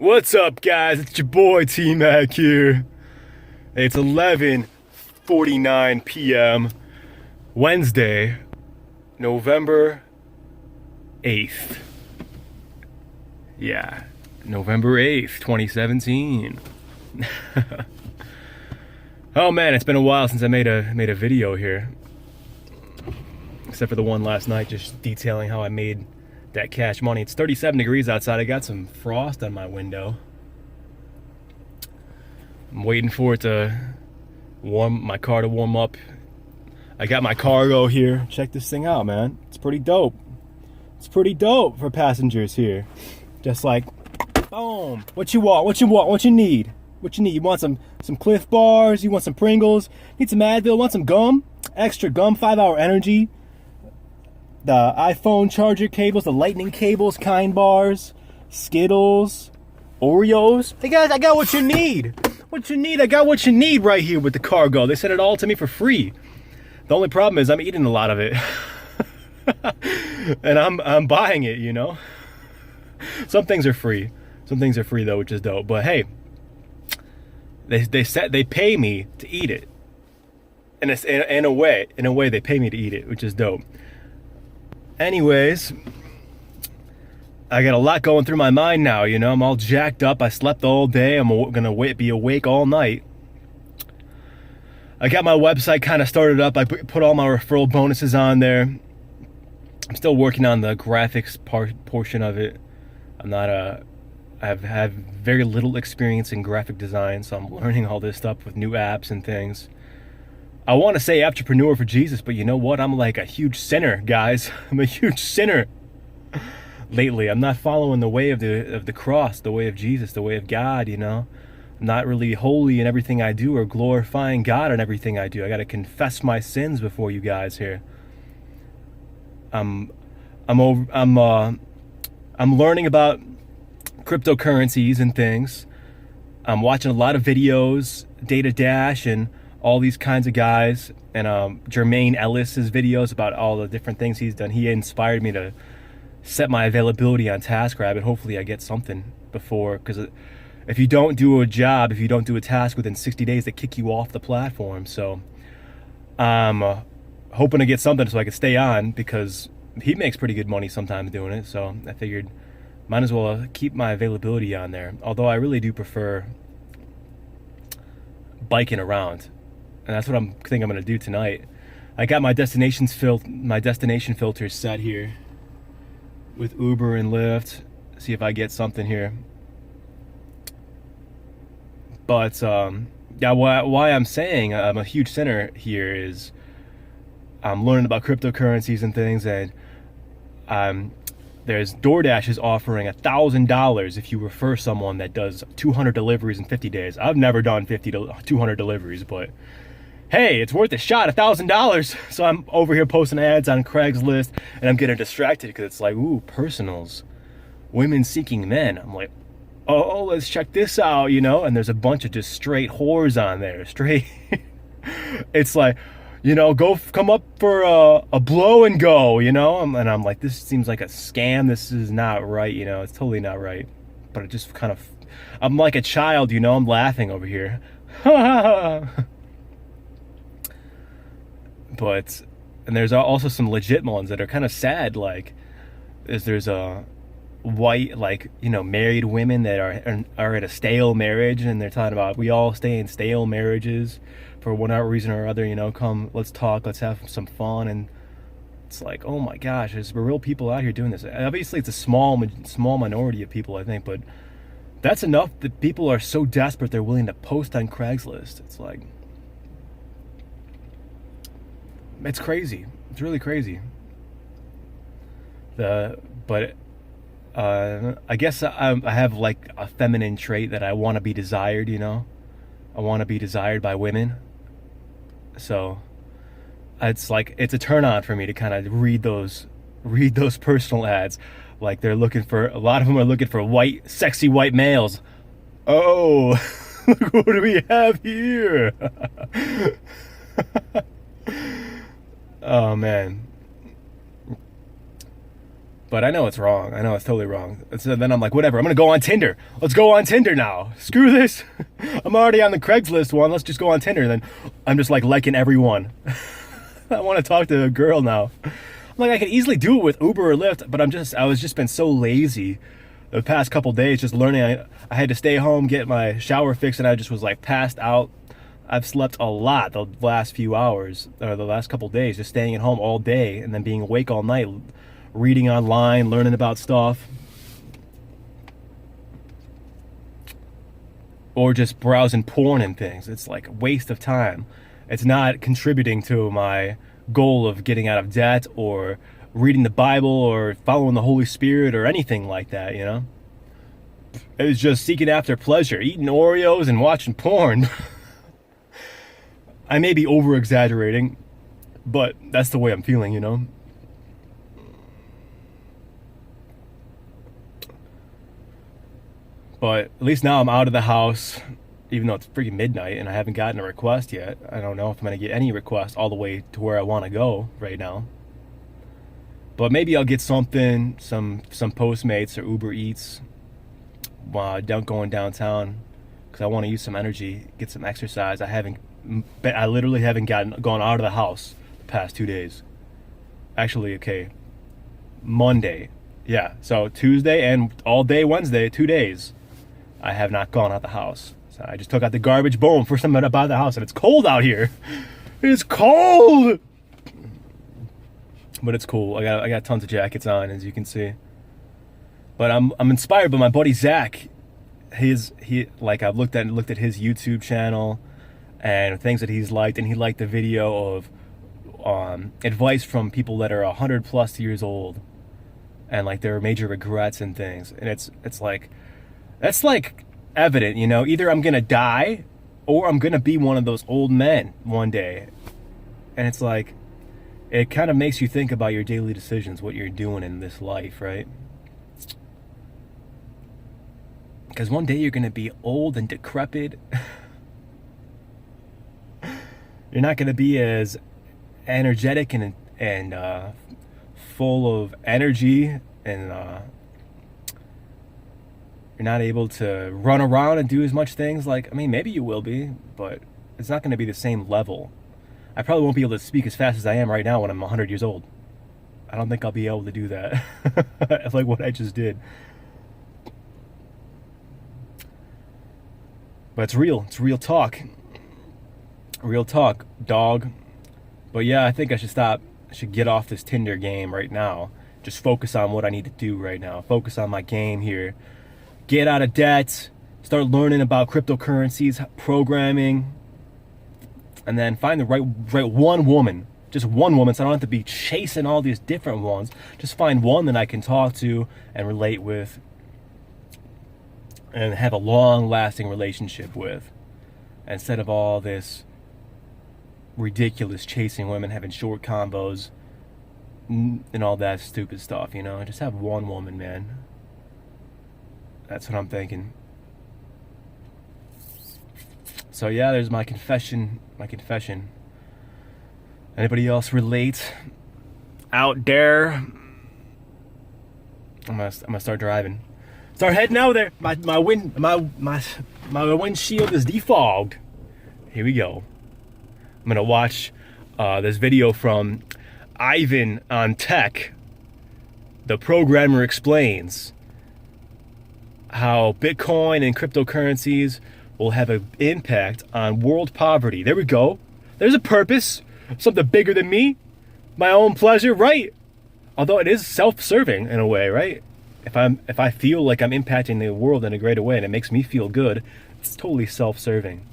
What's up, guys? It's your boy T-Mac here. It's 11:49 p.m. Wednesday, November 8th. Yeah, November 8th, 2017. Oh man, it's been a while since I made a video here. Except for the one last night, just detailing how I made that cash money. It's 37 degrees outside. I got some frost on my window. I'm waiting for it to my car to warm up. I got my cargo here. Check this thing out, man. It's pretty dope. It's pretty dope for passengers here. Just like, boom. What you want? What you want? What you need? What you need? You want some Cliff Bars? You want some Pringles? Need some Advil? Want some gum? Extra gum, 5-hour energy. The iPhone charger cables, the lightning cables, Kind Bars, Skittles, Oreos. Hey guys, I got what you need. What you need? I got what you need right here with the cargo. They sent it all to me for free. The only problem is I'm eating a lot of it. And I'm buying it, you know? Some things are free. Some things are free though, which is dope. But hey, they pay me to eat it. And it's in a way they pay me to eat it, which is dope. Anyways, I got a lot going through my mind now, you know. I'm all jacked up. I slept all day. I'm gonna be awake all night. I got my website kind of started up. I put all my referral bonuses on there. I'm still working on the graphics portion of it. I have very little experience in graphic design, so I'm learning all this stuff with new apps and things. I want to say entrepreneur for Jesus, but you know what? I'm like a huge sinner, guys. I'm a huge sinner. Lately, I'm not following the way of the cross, the way of Jesus, the way of God, you know? I'm not really holy in everything I do or glorifying God in everything I do. I got to confess my sins before you guys here. I'm learning about cryptocurrencies and things. I'm watching a lot of videos, Data Dash and all these kinds of guys, and Jermaine Ellis's videos about all the different things he's done. He inspired me to set my availability on TaskRabbit. Hopefully I get something before, because if you don't do a job, if you don't do a task within 60 days, they kick you off the platform. So I'm hoping to get something so I can stay on, because he makes pretty good money sometimes doing it. So I figured might as well keep my availability on there. Although I really do prefer biking around. And that's what I'm gonna do tonight. I got my destination filters set here with Uber and Lyft. See if I get something here. But yeah, why I'm saying I'm a huge sinner here is I'm learning about cryptocurrencies and things, and there's DoorDash is offering $1,000 if you refer someone that does 200 deliveries in 50 days. I've never done 50 to 200 deliveries, but hey, it's worth a shot, $1,000. So I'm over here posting ads on Craigslist, and I'm getting distracted because it's like, ooh, personals, women seeking men. I'm like, oh, let's check this out, you know? And there's a bunch of just straight whores on there, straight. It's like, you know, come up for a blow and go, you know? And I'm like, this seems like a scam. This is not right, you know? It's totally not right. But it just kind of, I'm like a child, you know? I'm laughing over here. But, and there's also some legit ones that are kind of sad, like, there's a white, like, you know, married women that are at a stale marriage, and they're talking about, we all stay in stale marriages for whatever reason or other, you know, come, let's talk, let's have some fun. And it's like, oh my gosh, there's real people out here doing this. Obviously, it's a small minority of people, I think, but that's enough that people are so desperate they're willing to post on Craigslist. It's like, it's crazy. It's really crazy. But I guess I have like a feminine trait that I want to be desired, you know? I want to be desired by women. So it's like, it's a turn on for me to kind of read those personal ads. Like a lot of them are looking for sexy white males. Oh, look what do we have here? Oh man. But I know it's wrong. I know it's totally wrong. So then I'm like, whatever, I'm gonna go on Tinder. Let's go on Tinder now. Screw this. I'm already on the Craigslist one. Let's just go on Tinder. Then I'm just like liking everyone. I want to talk to a girl now. I'm like, I could easily do it with Uber or Lyft, but I was just been so lazy the past couple days, just learning. I had to stay home, get my shower fixed, and I just was like passed out. I've slept a lot the last few hours, or the last couple days, just staying at home all day and then being awake all night, reading online, learning about stuff. Or just browsing porn and things. It's like a waste of time. It's not contributing to my goal of getting out of debt or reading the Bible or following the Holy Spirit or anything like that, you know? It was just seeking after pleasure, eating Oreos and watching porn. I may be over-exaggerating, but that's the way I'm feeling, you know? But at least now I'm out of the house, even though it's freaking midnight and I haven't gotten a request yet. I don't know if I'm going to get any requests all the way to where I want to go right now. But maybe I'll get something, some Postmates or Uber Eats while going downtown, because I want to use some energy, get some exercise. I literally haven't gone out of the house the past 2 days. Actually, okay, Monday. Yeah, so Tuesday and all day Wednesday, 2 days, I have not gone out the house. So I just took out the garbage. Boom, first time about the house, and it's cold out here. It's cold! But it's cool. I got tons of jackets on, as you can see. But I'm inspired by my buddy Zach. I've looked at his YouTube channel and things that he's liked, and he liked the video of advice from people that are 100+ years old and like their major regrets and things. And it's like, that's like evident, you know, either I'm gonna die or I'm gonna be one of those old men one day. And it's like, it kind of makes you think about your daily decisions, what you're doing in this life, right? Because one day you're gonna be old and decrepit. You're not gonna be as energetic and full of energy, and you're not able to run around and do as much things. Like, I mean, maybe you will be, but it's not going to be the same level. I probably won't be able to speak as fast as I am right now when I'm 100 years old. I don't think I'll be able to do that. Like what I just did. But it's real. It's real talk. Real talk, dog. But yeah, I think I should stop. I should get off this Tinder game right now. Just focus on what I need to do right now. Focus on my game here. Get out of debt. Start learning about cryptocurrencies, programming. And then find the right one woman. Just one woman, so I don't have to be chasing all these different ones. Just find one that I can talk to and relate with and have a long-lasting relationship with, instead of all this ridiculous chasing women, having short combos, and all that stupid stuff, you know? Just have one woman, man. That's what I'm thinking. So yeah, there's my confession. Anybody else relate out there? I'm gonna start driving. Start heading out there. My windshield is defogged. Here we go. I'm gonna watch this video from Ivan on Tech. The programmer explains how Bitcoin and cryptocurrencies will have an impact on world poverty. There we go. There's a purpose. Something bigger than me. My own pleasure, right? Although it is self-serving in a way, right? If I feel like I'm impacting the world in a greater way and it makes me feel good, it's totally self-serving.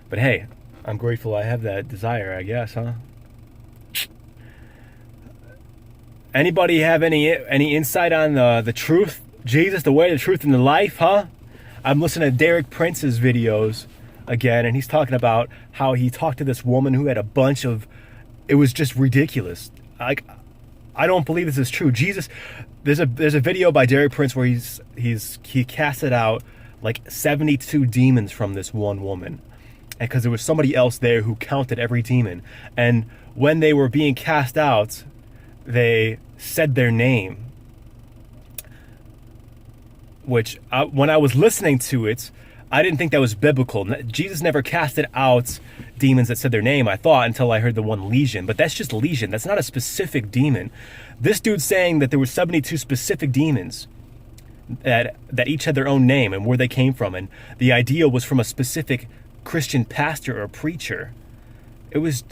But hey, I'm grateful I have that desire, I guess, huh? Anybody have any insight on the truth? Jesus, the way, the truth, and the life, huh? I'm listening to Derek Prince's videos again, and he's talking about how he talked to this woman who had a bunch of, it was just ridiculous. Like, I don't believe this is true. Jesus, there's a video by Derek Prince where he casted out like 72 demons from this one woman, and because there was somebody else there who counted every demon, and when they were being cast out, they said their name, which when I was listening to it, I didn't think that was biblical. Jesus never casted out demons that said their name, I thought, until I heard the one legion. But that's just legion. That's not a specific demon. This dude's saying that there were 72 specific demons that each had their own name and where they came from. And the idea was from a specific Christian pastor or preacher. It was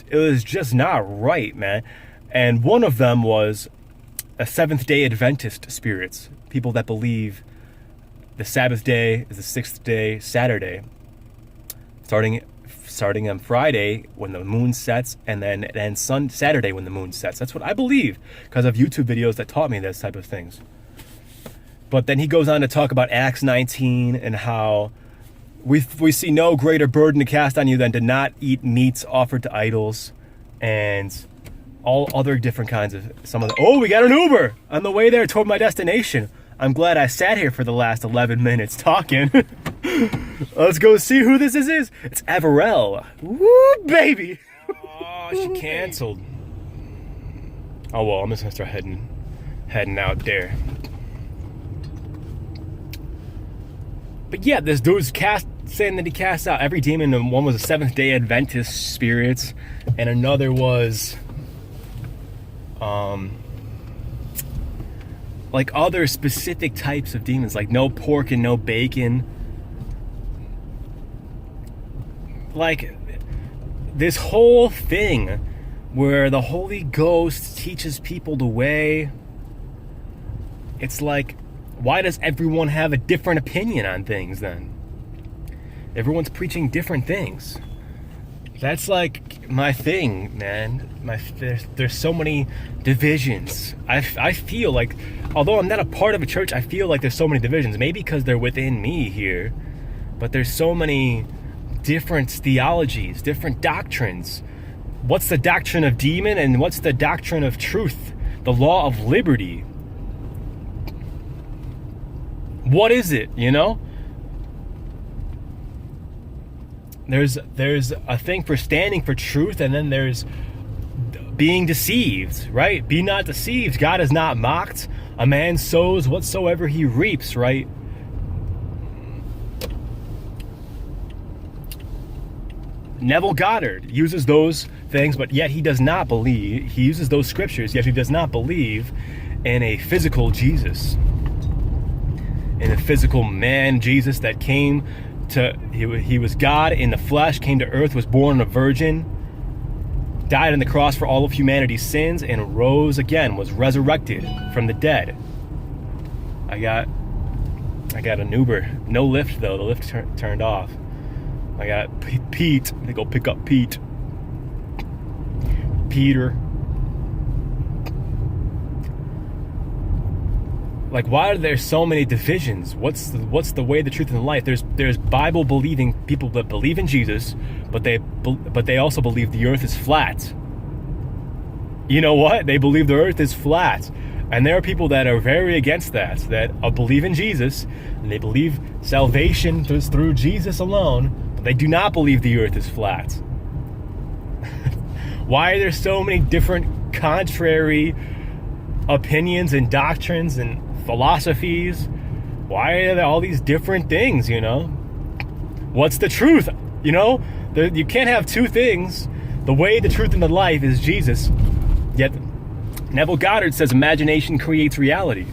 just not right, man. And one of them was a Seventh-day Adventist spirits, people that believe the Sabbath day is the sixth day, Saturday, starting on Friday when the moon sets, and then Saturday when the moon sets. That's what I believe because of YouTube videos that taught me this type of things. But then he goes on to talk about Acts 19 and how we see no greater burden to cast on you than to not eat meats offered to idols, and all other different kinds of we got an Uber on the way there toward my destination. I'm glad I sat here for the last 11 minutes talking. Let's go see who this is. It's Averell. Woo, baby. Oh, she canceled. Oh, well, I'm just going to start heading out there. But yeah, this dude's saying that he cast out every demon. And one was a Seventh-day Adventist spirits, and another was like other specific types of demons, like no pork and no bacon. Like this whole thing where the Holy Ghost teaches people the way. It's like, why does everyone have a different opinion on things then? Everyone's preaching different things. That's like my thing, man. There's so many divisions. I feel like, although I'm not a part of a church, I feel like there's so many divisions. Maybe because they're within me here, but there's so many different theologies, different doctrines. What's the doctrine of demon and what's the doctrine of truth? The law of liberty. What is it, you know? There's a thing for standing for truth, and then there's being deceived, right? Be not deceived. God is not mocked. A man sows whatsoever he reaps, right? Neville Goddard uses those things, but yet he does not believe. He uses those scriptures, yet he does not believe in a physical Jesus, in a physical man Jesus that came to, he was God in the flesh, came to earth, was born a virgin, died on the cross for all of humanity's sins, and rose again, was resurrected from the dead. I got an Uber. No Lyft though. The Lyft turned off. I got Pete. They go pick up Pete. Peter. Like, why are there so many divisions? What's the way, the truth, and the life? There's Bible believing people that believe in Jesus, but they also believe the earth is flat. You know what? They believe the earth is flat, and there are people that are very against that believe in Jesus, and they believe salvation is through Jesus alone, but they do not believe the earth is flat. Why are there so many different contrary opinions and doctrines and philosophies? Why are there all these different things, you know? What's the truth? You know, you can't have two things. The way, the truth, and the life is Jesus. Yet Neville Goddard says imagination creates reality,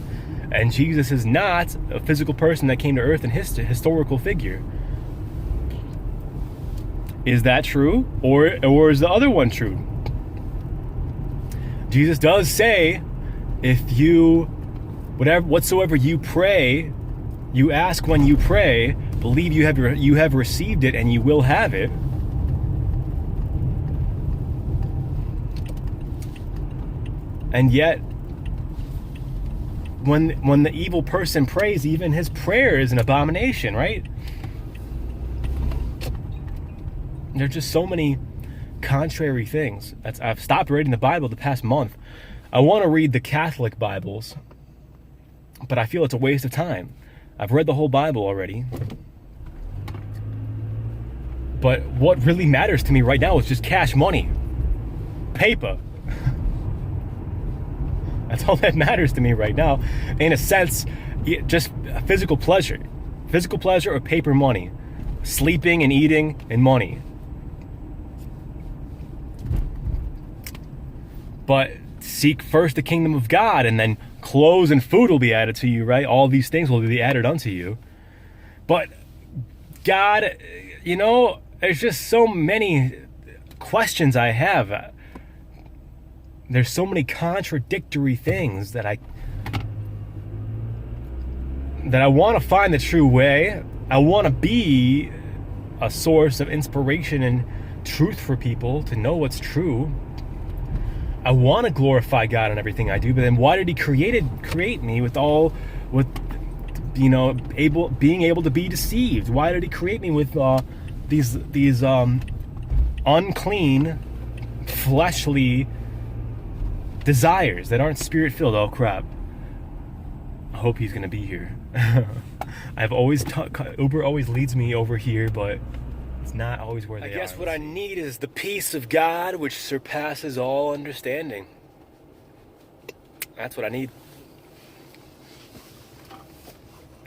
and Jesus is not a physical person that came to earth and historical figure. Is that true, or is the other one true? Jesus does say, if you whatsoever you pray, you ask when you pray, believe you have received it and you will have it. And yet, when the evil person prays, even his prayer is an abomination, right? There's just so many contrary things. I've stopped reading the Bible the past month. I want to read the Catholic Bibles, but I feel it's a waste of time. I've read the whole Bible already. But what really matters to me right now is just cash money. Paper. That's all that matters to me right now. In a sense, just physical pleasure or paper money, sleeping and eating and money. But seek first the kingdom of God, and then clothes and food will be added to you, right? All these things will be added unto you. But God, there's just so many questions I have. There's so many contradictory things that I want to find the true way. I want to be a source of inspiration and truth for people to know what's true. I want to glorify God in everything I do, but then why did He create me with being able to be deceived? Why did He create me with these unclean, fleshly desires that aren't spirit-filled? Oh crap! I hope He's gonna be here. Uber always leads me over here, but it's not always where they are. I guess what I need is the peace of God, which surpasses all understanding. That's what I need.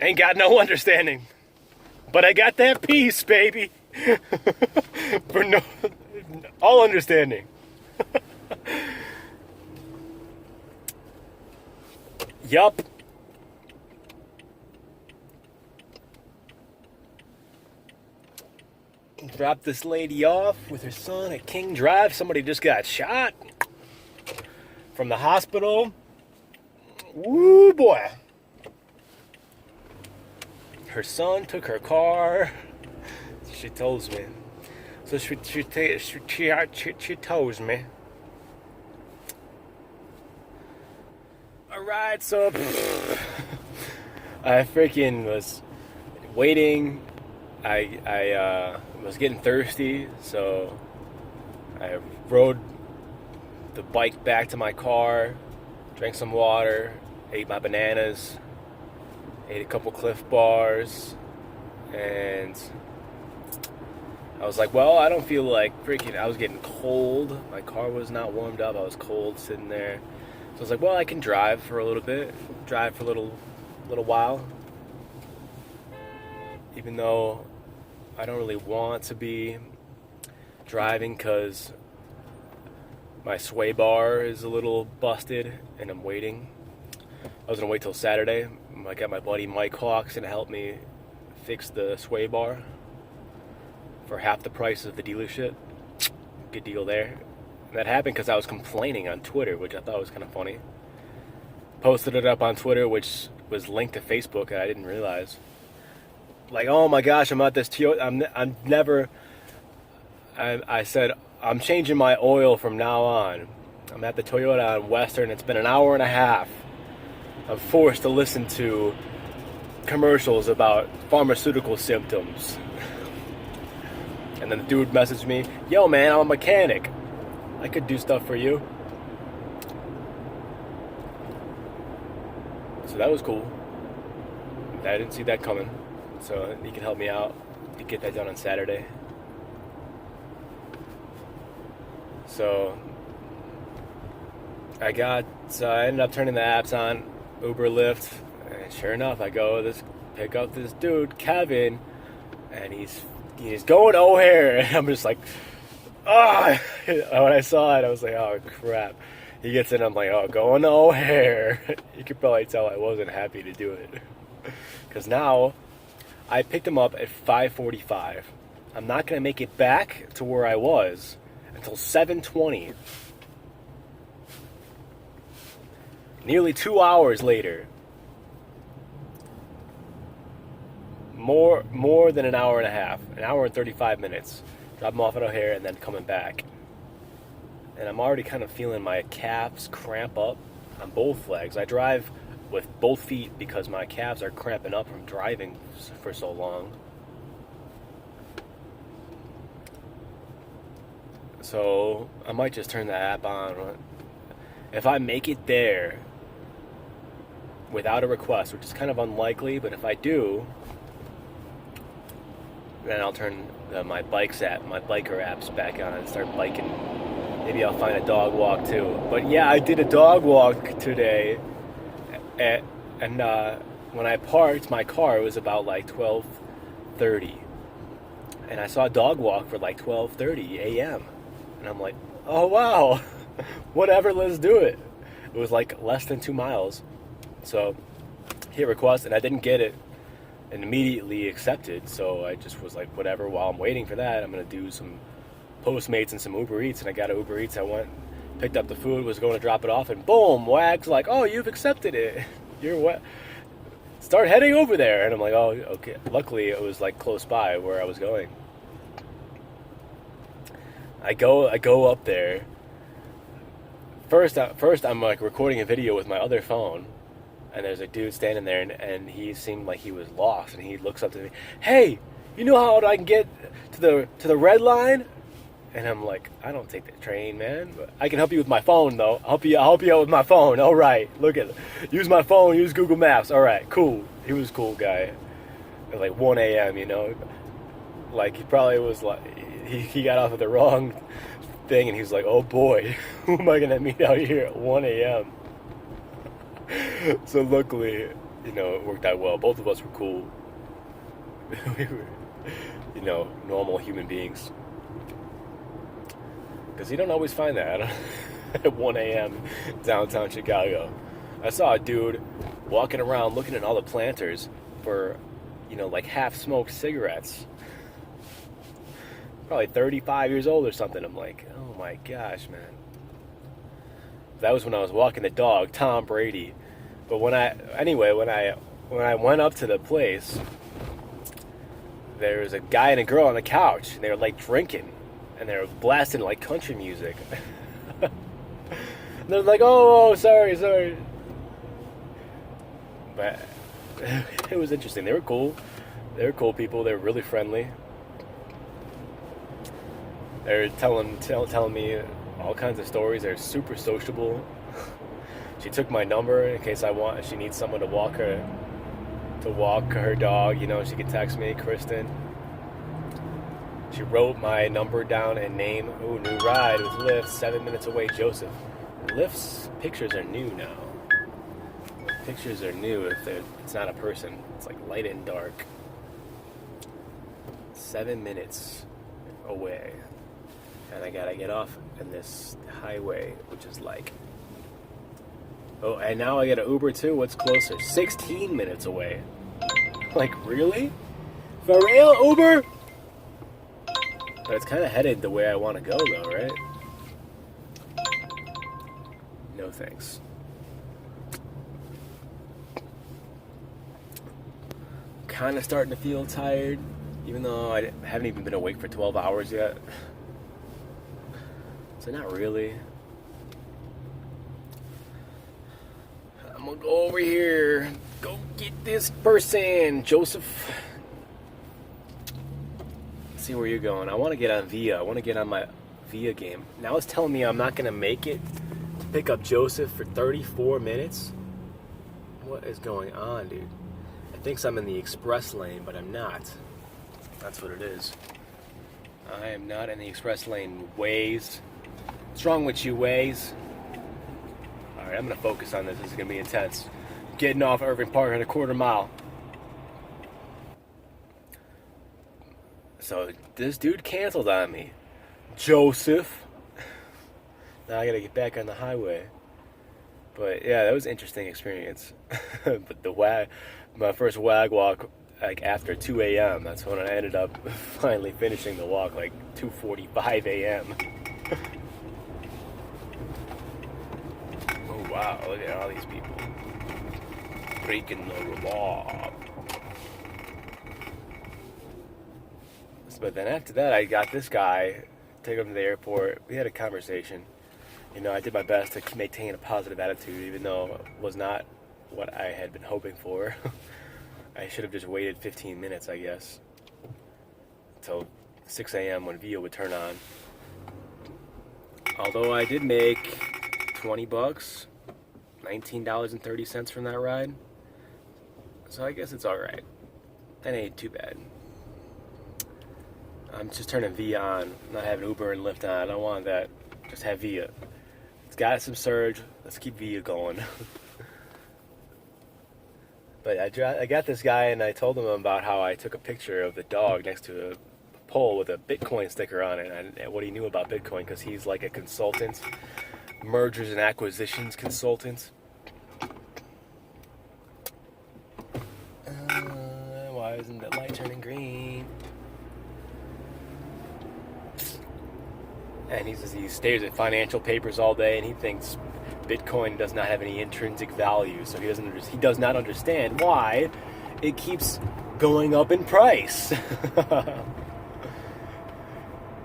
Ain't got no understanding, but I got that peace, baby. For all understanding. Yup. Dropped this lady off with her son at King Drive. Somebody just got shot from the hospital. Woo boy. Her son took her car. She tells me. So she tells me. Alright, so I freaking was waiting. I was getting thirsty, so I rode the bike back to my car, drank some water, ate my bananas, ate a couple Cliff Bars, and I was like, well, I don't feel like freaking, I was getting cold. My car was not warmed up. I was cold sitting there. So I was like, well, I can drive for a little bit, drive for a little while, even though I don't really want to be driving because my sway bar is a little busted and I'm waiting. I was going to wait till Saturday. I got my buddy Mike Hawks to help me fix the sway bar for half the price of the dealership. Good deal there. And that happened because I was complaining on Twitter, which I thought was kind of funny. Posted it up on Twitter, which was linked to Facebook, and I didn't realize. Like, oh my gosh, I'm at this Toyota. I said, I'm changing my oil from now on. I'm at the Toyota on Western. It's been an hour and a half. I'm forced to listen to commercials about pharmaceutical symptoms. And then the dude messaged me, yo man, I'm a mechanic. I could do stuff for you. So that was cool. I didn't see that coming. So he can help me out to get that done on Saturday. So I ended up turning the apps on, Uber, Lyft, and sure enough, I go pick up this dude, Kevin, and he's going O'Hare, and I'm just like, oh, when I saw it, I was like, oh crap. He gets in, I'm like, oh, going to O'Hare. You could probably tell I wasn't happy to do it. Because now, I picked him up at 5:45. I'm not going to make it back to where I was until 7:20. Nearly 2 hours later. More than an hour and a half. An hour and 35 minutes. Drop him off at O'Hare and then coming back. And I'm already kind of feeling my calves cramp up on both legs. I drive with both feet because my calves are cramping up from driving for so long. So I might just turn the app on. If I make it there without a request, which is kind of unlikely, but if I do, then I'll turn my biker apps back on and start biking Maybe I'll find a dog walk too. But yeah, I did a dog walk today, and when I parked my car, it was about like 12:30, and I saw a dog walk for like 12:30 a.m. And I'm like, oh wow, whatever, let's do it. It was like less than 2 miles, so hit request, and I didn't get it and immediately accepted. So I just was like, whatever. While I'm waiting for that, I'm gonna do some Postmates and some Uber Eats, and I got an Uber Eats. I went, picked up the food, was going to drop it off, and boom, Wag's like, oh, you've accepted it. You're what? Start heading over there. And I'm like, oh, okay. Luckily, it was like close by where I was going. I go up there. First, I'm like recording a video with my other phone, and there's a dude standing there, and he seemed like he was lost, and he looks up to me, hey, you know how I can get to the red line? And I'm like, I don't take the train, man. But I can help you with my phone, though. I'll help you out with my phone. All right, look at it. Use my phone. Use Google Maps. All right, cool. He was a cool guy. At like 1 a.m., you know, like he probably was like he got off at the wrong thing, and he was like, oh boy, who am I gonna meet out here at 1 a.m.? So luckily, you know, it worked out well. Both of us were cool. We were, you know, normal human beings. Because you don't always find that at 1 a.m. downtown Chicago. I saw a dude walking around looking at all the planters for, you know, like half-smoked cigarettes. Probably 35 years old or something. I'm like, oh my gosh, man. That was when I was walking the dog, Tom Brady. But when I went up to the place, there was a guy and a girl on the couch, and they were like drinking. And they were blasting like country music. And they're like, oh, sorry. But it was interesting. They were cool. They were cool people. They were really friendly. They were telling me all kinds of stories. They're super sociable. She took my number in case she needs someone to walk her dog. You know, she could text me, Kristen. She wrote my number down and name. Ooh, new ride with Lyft, 7 minutes away, Joseph. Lyft's pictures are new now. Pictures are new if it's not a person. It's like light and dark. 7 minutes away. And I gotta get off in this highway, which is like... Oh, and now I get an Uber too? What's closer? 16 minutes away. Like, really? For real, Uber? But it's kind of headed the way I want to go, though, right? No thanks. Kind of starting to feel tired, even though I haven't even been awake for 12 hours yet. So not really. I'm gonna go over here. Go get this person, Joseph. See where you're going. I want to get on Via. I want to get on my Via game. Now it's telling me I'm not going to make it to pick up Joseph for 34 minutes. What is going on, dude? It thinks I'm in the express lane, but I'm not. That's what it is. I am not in the express lane. Waze. What's wrong with you, Waze? Alright, I'm going to focus on this. This is going to be intense. Getting off Irving Park in a quarter mile. So this dude canceled on me. Joseph. Now I gotta get back on the highway. But yeah, that was an interesting experience. But my first WAG walk, like after 2 a.m., that's when I ended up finally finishing the walk, like 2:45 a.m. Oh wow, look at all these people. Breaking the law. But then after that, I got this guy, take him to the airport. We had a conversation. You know, I did my best to maintain a positive attitude, even though it was not what I had been hoping for. I should have just waited 15 minutes, I guess, until 6 a.m. when Via would turn on. Although I did make $20, $19.30 from that ride. So I guess it's alright. That ain't too bad. I'm just turning Via on, not having Uber and Lyft on. I don't want that Just have Via. It's got some surge. Let's keep Via going. But I got this guy and I told him about how I took a picture of the dog next to a pole with a Bitcoin sticker on it, and what he knew about Bitcoin, because he's like a consultant, mergers and acquisitions consultant. Why isn't that light turning green? And he stares at financial papers all day, and he thinks Bitcoin does not have any intrinsic value, so he does not understand why it keeps going up in price.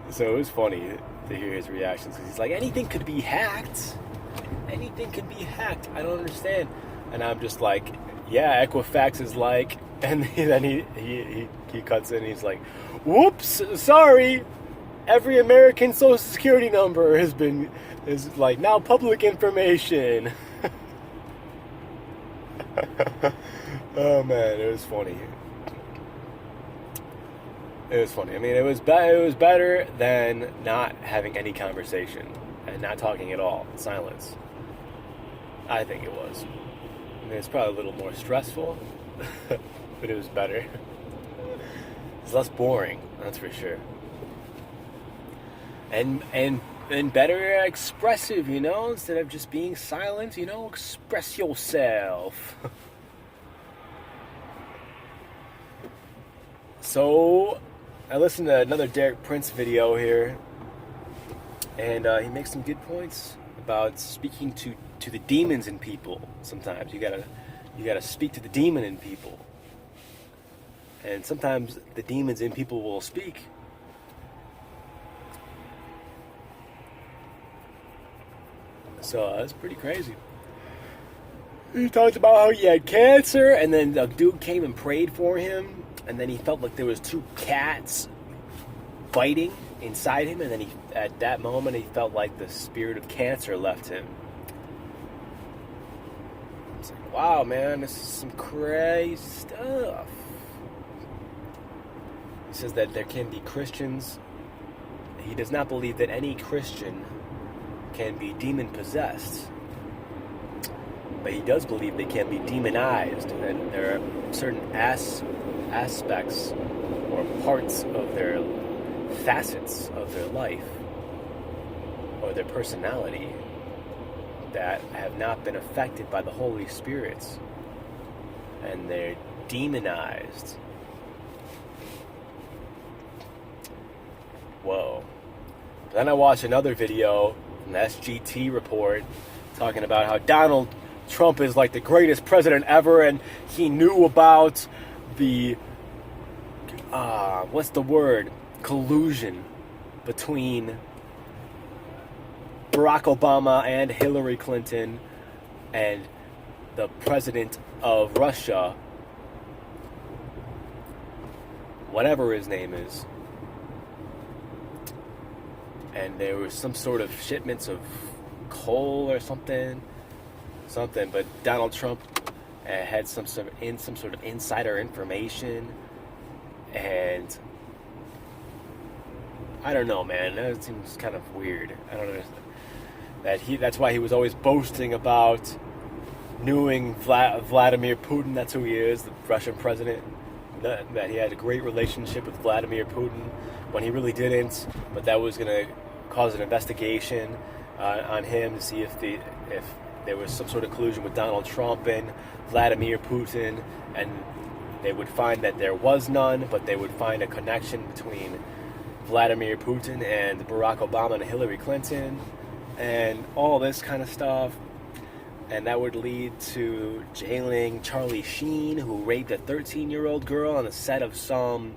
So it was funny to hear his reactions, because he's like, anything could be hacked. Anything could be hacked. I don't understand. And I'm just like, yeah, Equifax is like, and then he cuts in and he's like, whoops, sorry. Every American Social Security number is like now public information. Oh man, it was funny. It was funny. I mean, it was better than not having any conversation and not talking at all. Silence. I think it was. I mean, it's probably a little more stressful, but it was better. It's less boring, that's for sure. And better expressive, you know, instead of just being silent, you know, express yourself. So, I listened to another Derek Prince video here, and he makes some good points about speaking to the demons in people. Sometimes you gotta speak to the demon in people, and sometimes the demons in people will speak. So that's pretty crazy. He talked about how he had cancer, and then the dude came and prayed for him, and then he felt like there was two cats fighting inside him, and then at that moment he felt like the spirit of cancer left him. It's like, wow, man, this is some crazy stuff. He says that there can be Christians. He does not believe that any Christian can be demon-possessed, but he does believe they can be demonized, and there are certain aspects or parts of their facets of their life or their personality that have not been affected by the Holy Spirit, and they're demonized. Whoa. Then I watched another video, an SGT report, talking about how Donald Trump is like the greatest president ever, and he knew about the collusion between Barack Obama and Hillary Clinton and the president of Russia, whatever his name is. And there was some sort of shipments of coal or something, but Donald Trump had some sort of insider information, and I don't know, man. That seems kind of weird. I don't know that's why he was always boasting about knowing Vladimir Putin. That's who he is, the Russian president. That he had a great relationship with Vladimir Putin, when he really didn't. But that was going to cause an investigation on him to see if there was some sort of collusion with Donald Trump and Vladimir Putin, and they would find that there was none, but they would find a connection between Vladimir Putin and Barack Obama and Hillary Clinton and all this kind of stuff. And that would lead to jailing Charlie Sheen, who raped a 13-year-old girl on the set of some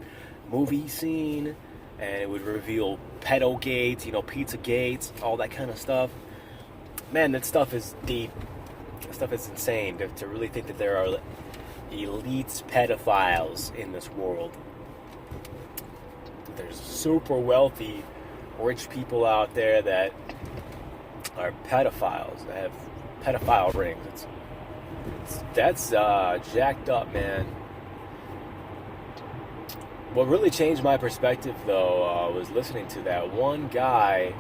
movie scene. And it would reveal pedogate, Pizzagate, all that kind of stuff. Man, that stuff is deep. That stuff is insane to really think that there are elite pedophiles in this world. There's super wealthy, rich people out there that are pedophiles, that have pedophile rings. That's jacked up, man. What really changed my perspective, though, was listening to that one guy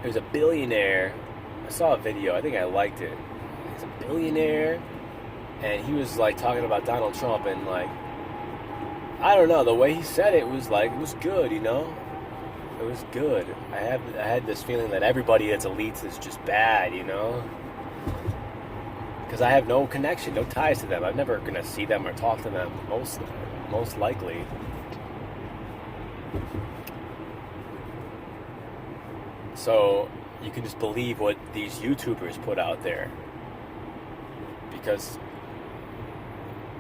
there's a billionaire. I saw a video. I think I liked it. He's a billionaire, and he was like talking about Donald Trump, and like, I don't know, the way he said it was like, it was good, you know. It was good. I had this feeling that everybody that's elite is just bad, you know. Because I have no connection, no ties to them. I'm never gonna see them or talk to them. Most likely. So you can just believe what these YouTubers put out there, because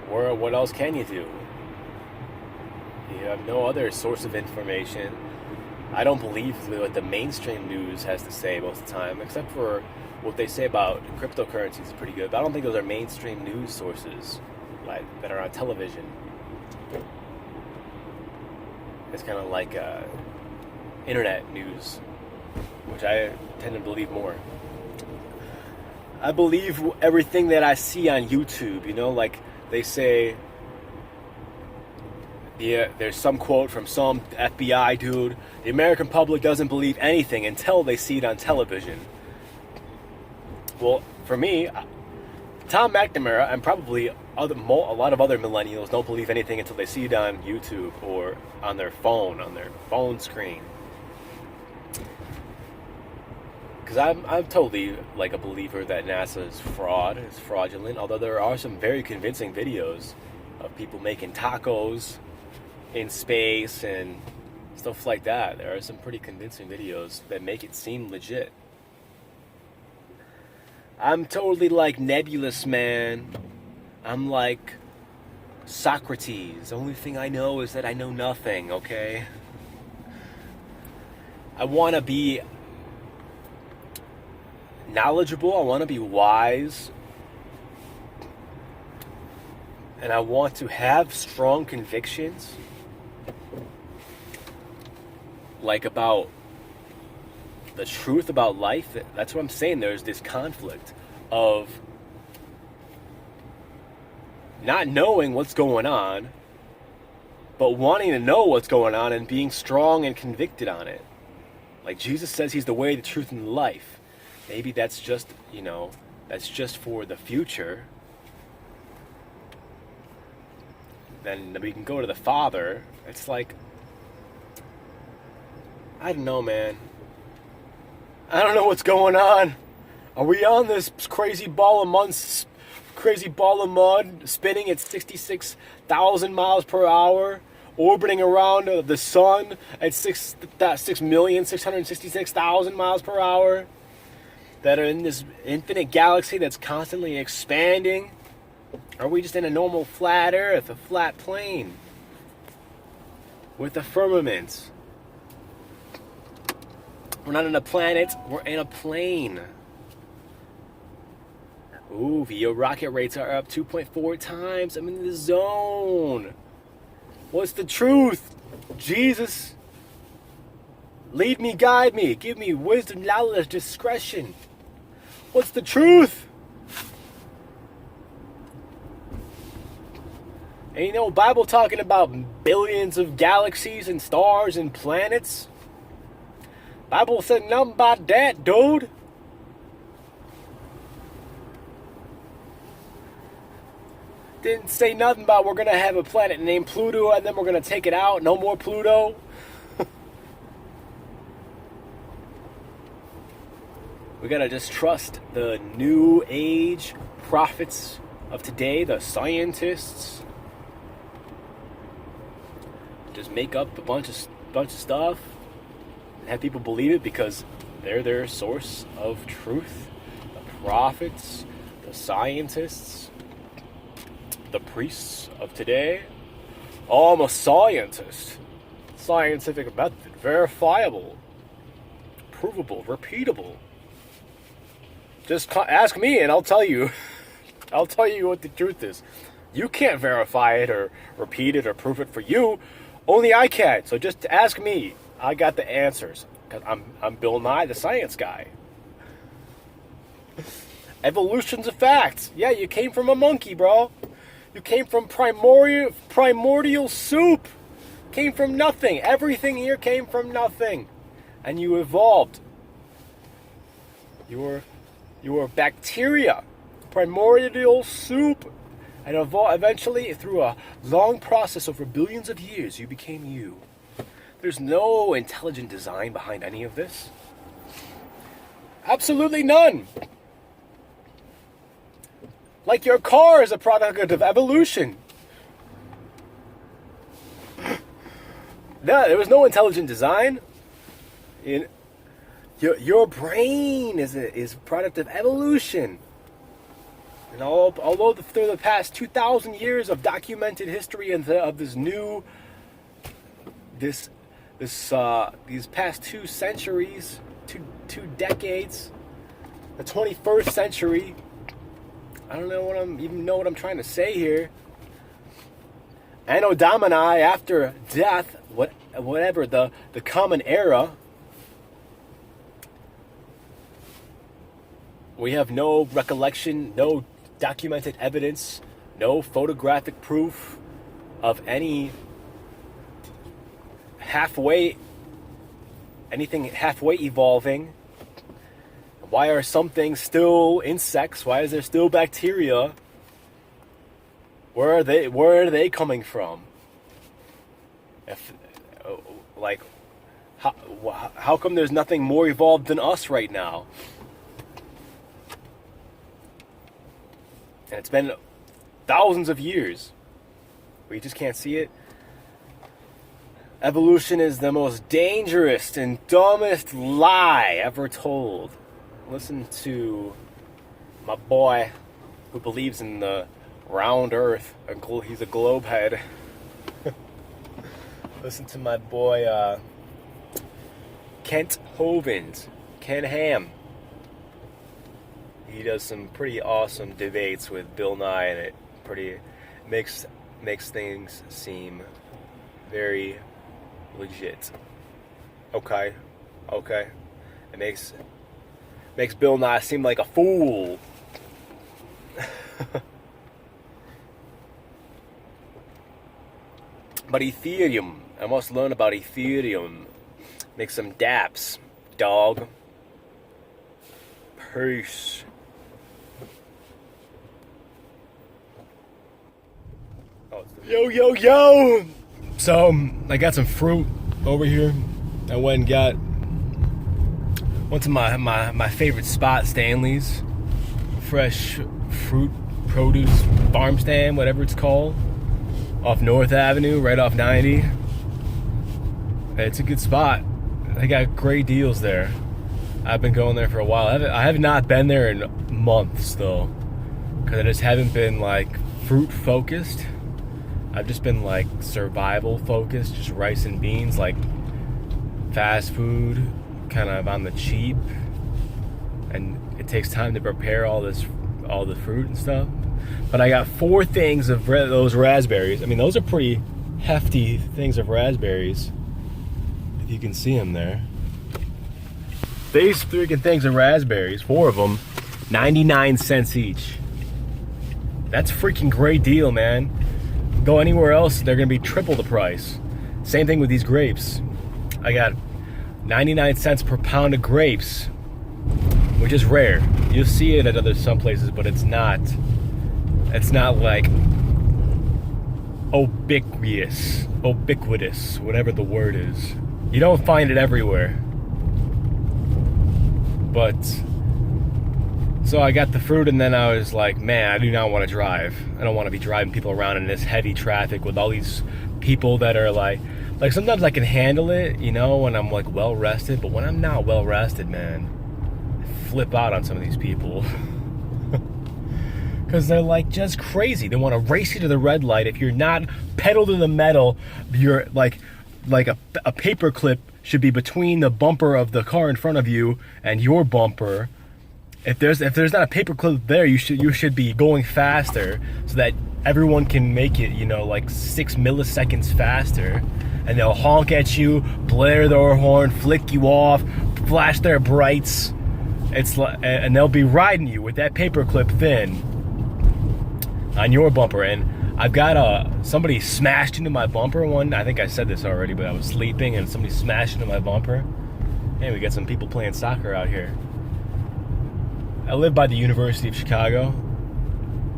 what else can you do? You have no other source of information. I don't believe what the mainstream news has to say most of the time, except for what they say about cryptocurrencies is pretty good, but I don't think those are mainstream news sources like that are on television. It's kind of like internet news, which I tend to believe more. I believe everything that I see on YouTube, you know, like they say, yeah, there's some quote from some FBI dude, the American public doesn't believe anything until they see it on television. Well, for me, Tom McNamara and probably a lot of other millennials don't believe anything until they see it on YouTube or on their phone screen. Because I'm totally like a believer that NASA is fraudulent, although there are some very convincing videos of people making tacos in space and stuff like that. There are some pretty convincing videos that make it seem legit. I'm totally like nebulous, man. I'm like Socrates. The only thing I know is that I know nothing, okay? I want to be knowledgeable. I want to be wise. And I want to have strong convictions. Like about the truth about life. That's what I'm saying. There's this conflict of not knowing what's going on, but wanting to know what's going on and being strong and convicted on it. Like Jesus says he's the way, the truth, and the life. Maybe that's just, you know, that's just for the future. Then we can go to the Father. It's like, I don't know, man. I don't know what's going on. Are we on this crazy ball of mud spinning at 66,000 miles per hour, orbiting around the sun at 6,666,000 miles per hour, that are in this infinite galaxy that's constantly expanding? Are we just in a normal flat Earth, a flat plane with a firmament? We're not in a planet, we're in a plane. Ooh, VO rocket rates are up 2.4 times. I'm in the zone. What's the truth? Jesus, lead me, guide me, give me wisdom, knowledge, discretion. What's the truth? And you know, Bible talking about billions of galaxies and stars and planets. Bible said nothing about that, dude. Didn't say nothing about we're going to have a planet named Pluto and then we're going to take it out. No more Pluto. We got to just trust the new age prophets of today, the scientists. Just make up a bunch of stuff. Have people believe it because they're their source of truth. The prophets, the scientists, the priests of today. Oh, I'm a scientist. Scientific method, verifiable, provable, repeatable. Just ask me and I'll tell you. I'll tell you what the truth is. You can't verify it or repeat it or prove it for you. Only I can. So just ask me. I got the answers, because I'm Bill Nye, the science guy. Evolution's a fact. Yeah, you came from a monkey, bro. You came from primordial soup. Came from nothing. Everything here came from nothing. And you evolved. You were bacteria, primordial soup, and eventually, through a long process over billions of years, you became you. There's no intelligent design behind any of this. Absolutely none. Like your car is a product of evolution. No, there was no intelligent design. Your brain is a product of evolution. And although through the past 2,000 years of documented history and of these past 2 centuries, two decades, the 21st century, I don't know what I'm trying to say here. Anno Domini, after death, whatever the common era, we have no recollection, no documented evidence, no photographic proof of anything halfway evolving. Why are some things still insects? Why is there still bacteria? Where are they coming from? How come there's nothing more evolved than us right now? And it's been thousands of years. We just can't see it. Evolution is the most dangerous and dumbest lie ever told. Listen to my boy who believes in the round earth. He's a globe head. Listen to my boy Kent Hovins. Ken Ham. He does some pretty awesome debates with Bill Nye, and it makes things seem very legit. Okay. It makes Bill Nye seem like a fool. But Ethereum, I must learn about Ethereum. Make some daps, dog. Peace. Yo! So, I got some fruit over here. I went to my favorite spot, Stanley's. Fresh fruit, produce, farm stand, whatever it's called. Off North Avenue, right off 90. It's a good spot. They got great deals there. I've been going there for a while. I have not been there in months, though. Because I just haven't been, fruit focused. I've just been survival focused, just rice and beans, fast food, kind of on the cheap, and it takes time to prepare all the fruit and stuff. But I got 4 things of those raspberries. I mean, those are pretty hefty things of raspberries, if you can see them there. These freaking things of raspberries, 4 of them, 99 cents each. That's a freaking great deal, man. Go anywhere else, they're gonna be triple the price. Same thing with these grapes. I got 99 cents per pound of grapes, which is rare. You'll see it at some places, but it's not ubiquitous, whatever the word is. You don't find it everywhere. But so I got the fruit, and then I was like, man, I do not want to drive. I don't want to be driving people around in this heavy traffic with all these people that are like sometimes I can handle it, when I'm well rested, but when I'm not well rested, man, I flip out on some of these people. Because they're just crazy. They want to race you to the red light. If you're not pedal to the metal, you're like a paper clip should be between the bumper of the car in front of you and your bumper. If there's not a paperclip there, you should be going faster so that everyone can make it, 6 milliseconds faster. And they'll honk at you, blare their horn, flick you off, flash their brights. And they'll be riding you with that paperclip thin on your bumper. And I've got somebody smashed into my bumper I think I said this already, but I was sleeping and somebody smashed into my bumper. Hey, we got some people playing soccer out here. I live by the University of Chicago,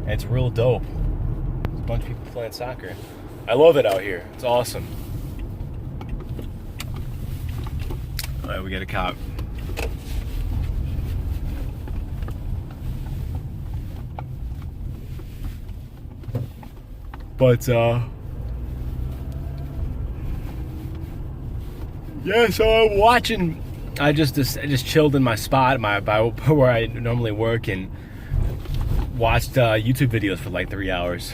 and it's real dope. There's a bunch of people playing soccer. I love it out here. It's awesome. All right, we got a cop. But yeah, so I'm watching. I just chilled in my spot, by where I normally work, and watched YouTube videos for like 3 hours.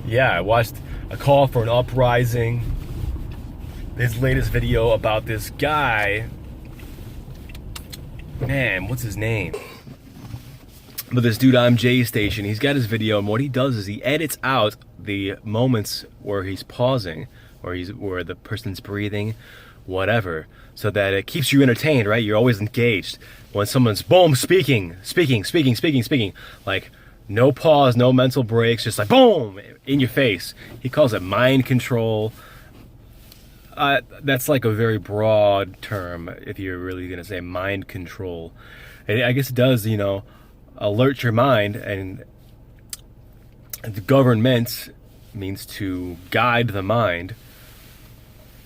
Yeah, I watched A Call for an Uprising. His latest video about this guy. Man, what's his name? But this dude, I'm Jay Station, he's got his video, and what he does is he edits out the moments where he's pausing, where the person's breathing, whatever, so that it keeps you entertained, right? You're always engaged. When someone's boom, speaking, like no pause, no mental breaks, just like boom, in your face. He calls it mind control. That's like a very broad term if you're really gonna say mind control. And I guess it does, alert your mind, and the government means to guide the mind,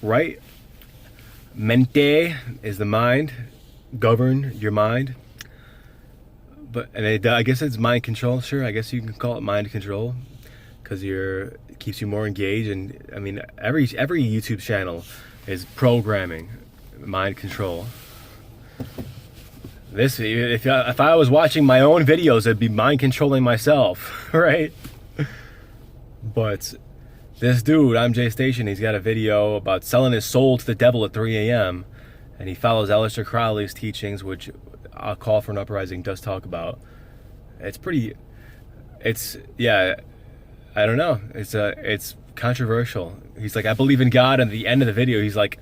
right? Mente is the mind, govern your mind. And I guess it's mind control. Sure, I guess you can call it mind control because it keeps you more engaged. And I mean, every YouTube channel is programming mind control. If I was watching my own videos, it'd be mind controlling myself, right? But this dude, I'm Jay Station, he's got a video about selling his soul to the devil at 3 a.m. and he follows Aleister Crowley's teachings, which A Call for an Uprising does talk about. I don't know. It's controversial. He's like, I believe in God, and at the end of the video, he's like,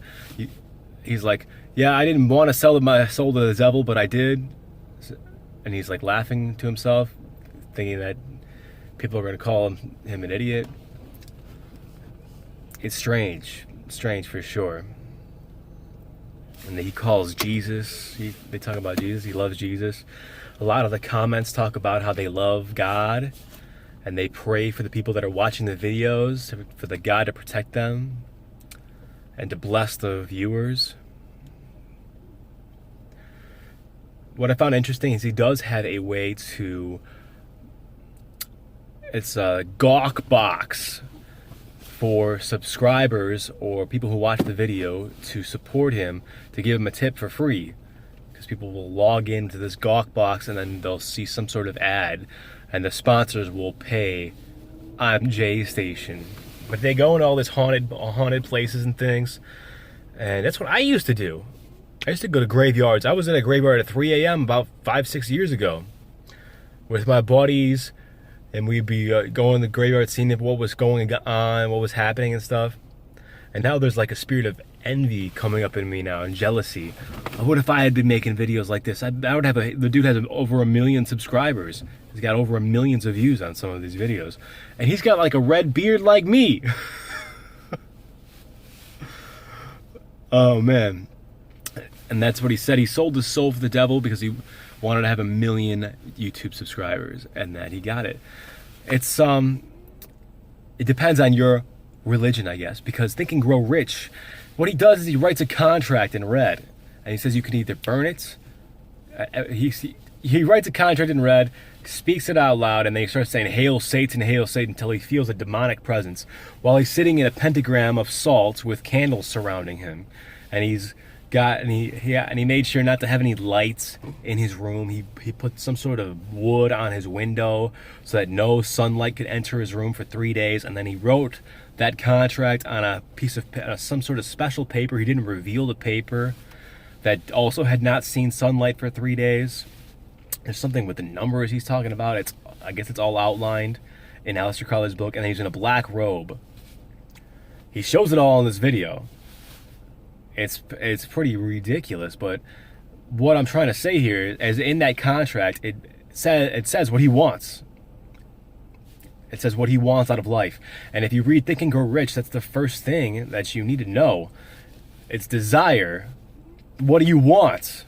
yeah, I didn't want to sell my soul to the devil, but I did. And he's like laughing to himself, thinking that people are going to call him an idiot. It's strange for sure. And he calls Jesus. They talk about Jesus. He loves Jesus. A lot of the comments talk about how they love God, and they pray for the people that are watching the videos, for the God to protect them and to bless the viewers. What I found interesting is he does have a way to, it's a Gawk box for subscribers or people who watch the video to support him, to give him a tip for free. Because people will log into this Gawk box and then they'll see some sort of ad, and the sponsors will pay I'm Jay Station. But they go into all these haunted places and things, and that's what I used to do. I used to go to graveyards. I was in a graveyard at 3 a.m. about 5-6 years ago with my buddies, and we'd be going to the graveyard, seeing what was going on, what was happening and stuff. And now there's like a spirit of envy coming up in me now, and jealousy. What if I had been making videos like this? I would have the dude has over 1 million subscribers. He's got over millions of views on some of these videos. And he's got like a red beard like me. Oh man. And that's what he said. He sold his soul for the devil because he wanted to have 1 million YouTube subscribers, and that he got it. It depends on your religion, I guess, because Think and Grow Rich, what he does is he writes a contract in red, and he says you can either burn it. He writes a contract in red, speaks it out loud, and then he starts saying "Hail Satan, Hail Satan" until he feels a demonic presence, while he's sitting in a pentagram of salt with candles surrounding him, and he made sure not to have any lights in his room. He put some sort of wood on his window so that no sunlight could enter his room for 3 days. And then he wrote that contract on a piece of some sort of special paper. He didn't reveal the paper, that also had not seen sunlight for 3 days. There's something with the numbers he's talking about. I guess it's all outlined in Aleister Crowley's book. And then he's in a black robe. He shows it all in this video. It's pretty ridiculous, but what I'm trying to say here is in that contract, it says what he wants. It says what he wants out of life. And if you read Think and Grow Rich, that's the first thing that you need to know. It's desire what do you want?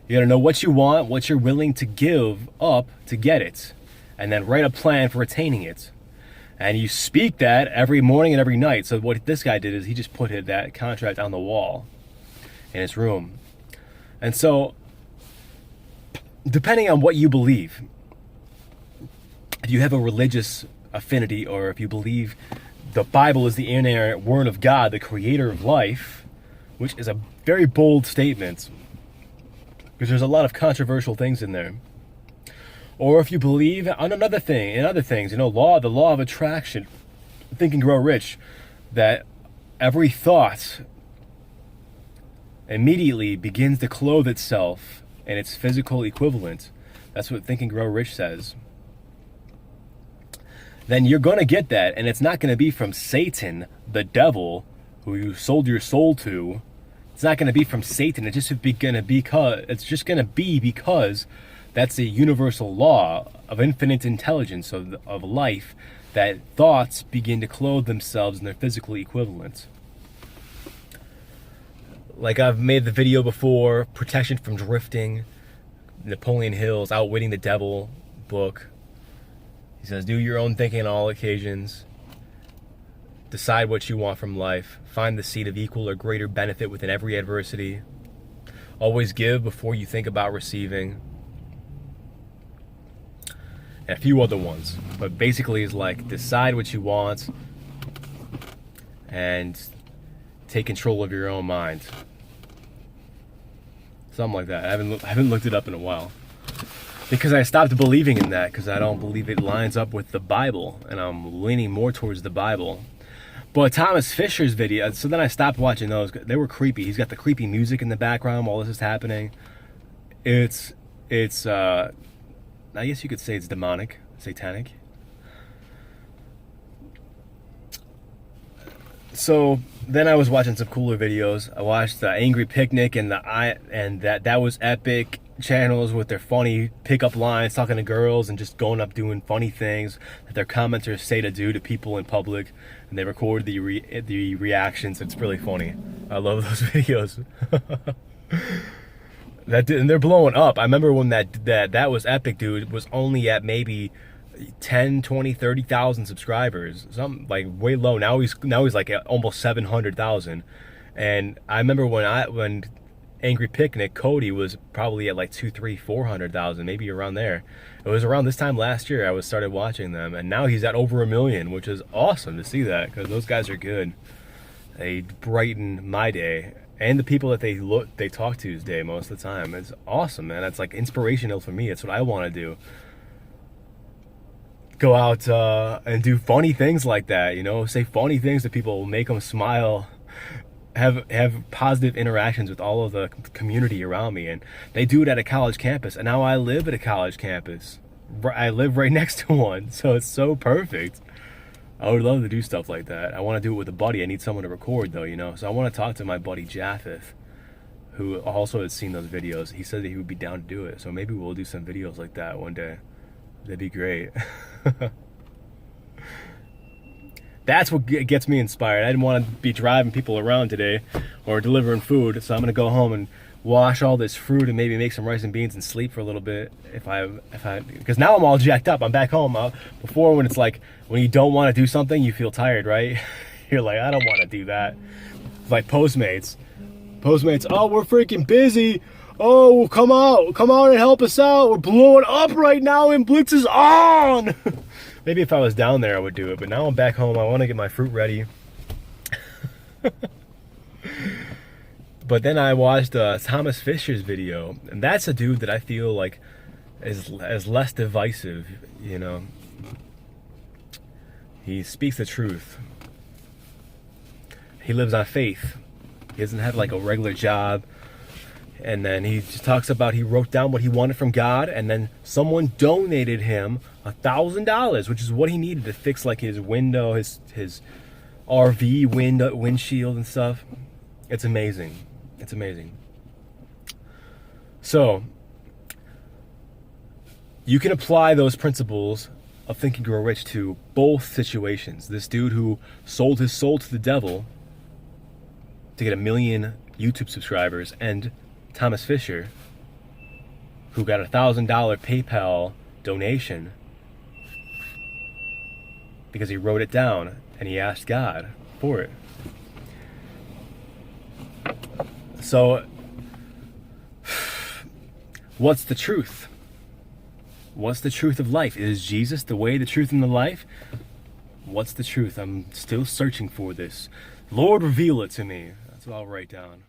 You gotta know what you want, what you're willing to give up to get it, and then write a plan for attaining it. And you speak that every morning and every night. So what this guy did is he just put that contract on the wall in his room. And so, depending on what you believe, if you have a religious affinity, or if you believe the Bible is the inerrant word of God, the creator of life, which is a very bold statement, because there's a lot of controversial things in there. Or if you believe on in other things, the law of attraction, Think and Grow Rich, that every thought immediately begins to clothe itself in its physical equivalent. That's what Think and Grow Rich says. Then you're going to get that, and it's not going to be from Satan, the devil, who you sold your soul to. It's not going to be from Satan. It's just going to be because that's a universal law of infinite intelligence of life, that thoughts begin to clothe themselves in their physical equivalents. Like I've made the video before, Protection from Drifting, Napoleon Hill's Outwitting the Devil book. He says, do your own thinking on all occasions. Decide what you want from life. Find the seed of equal or greater benefit within every adversity. Always give before you think about receiving. And a few other ones. But basically it's like, decide what you want and take control of your own mind. Something like that. I haven't looked it up in a while. Because I stopped believing in that, because I don't believe it lines up with the Bible, and I'm leaning more towards the Bible. But Thomas Fisher's video, so then I stopped watching those. They were creepy. He's got the creepy music in the background while this is happening. It's I guess you could say it's demonic, satanic. So then I was watching some cooler videos. I watched the Angry Picnic and that was epic channels with their funny pickup lines, talking to girls and just going up doing funny things that their commenters say to do to people in public, and they record the reactions. It's really funny. I love those videos. And they're blowing up. I remember when that was epic, dude. It was only at maybe 10, 20, 30,000 subscribers, something like way low. Now he's like at almost 700,000. And I remember when Angry Picnic, Cody, was probably at like 200,000, 300,000, 400,000, maybe around there. It was around this time last year I started watching them, and now he's at over 1 million, which is awesome to see that, because those guys are good. They brighten my day and the people that they talk to's day most of the time. It's awesome, man. It's like inspirational for me. It's what I want to do. Go out and do funny things like that, say funny things to people, make them smile, have positive interactions with all of the community around me. And they do it at a college campus, and now I live at a college campus. I live right next to one, so it's so perfect. I would love to do stuff like that. I want to do it with a buddy. I need someone to record though, so I want to talk to my buddy Japheth, who also has seen those videos. He said that he would be down to do it, so maybe we'll do some videos like that one day. That'd be great. That's what gets me inspired. I didn't want to be driving people around today or delivering food, so I'm gonna go home and wash all this fruit and maybe make some rice and beans and sleep for a little bit because now I'm all jacked up. I'm back home. Before, when it's like, when you don't want to do something, you feel tired, right? You're like, I don't want to do that. It's like Postmates, oh, we're freaking busy. Oh, come out and help us out. We're blowing up right now and Blitz is on. Maybe if I was down there I would do it, but now I'm back home. I want to get my fruit ready. But then I watched Thomas Fisher's video, and that's a dude that I feel like is less divisive, He speaks the truth. He lives on faith. He doesn't have like a regular job. And then he just talks about, he wrote down what he wanted from God, and then someone donated him $1,000, which is what he needed to fix like his window, his RV windshield and stuff. It's amazing. It's amazing. So you can apply those principles of Think and Grow Rich to both situations. This dude who sold his soul to the devil to get $1 million YouTube subscribers, and Thomas Fisher, who got a $1,000 PayPal donation because he wrote it down and he asked God for it. So, what's the truth? What's the truth of life? Is Jesus the way, the truth, and the life? What's the truth? I'm still searching for this. Lord, reveal it to me. That's what I'll write down.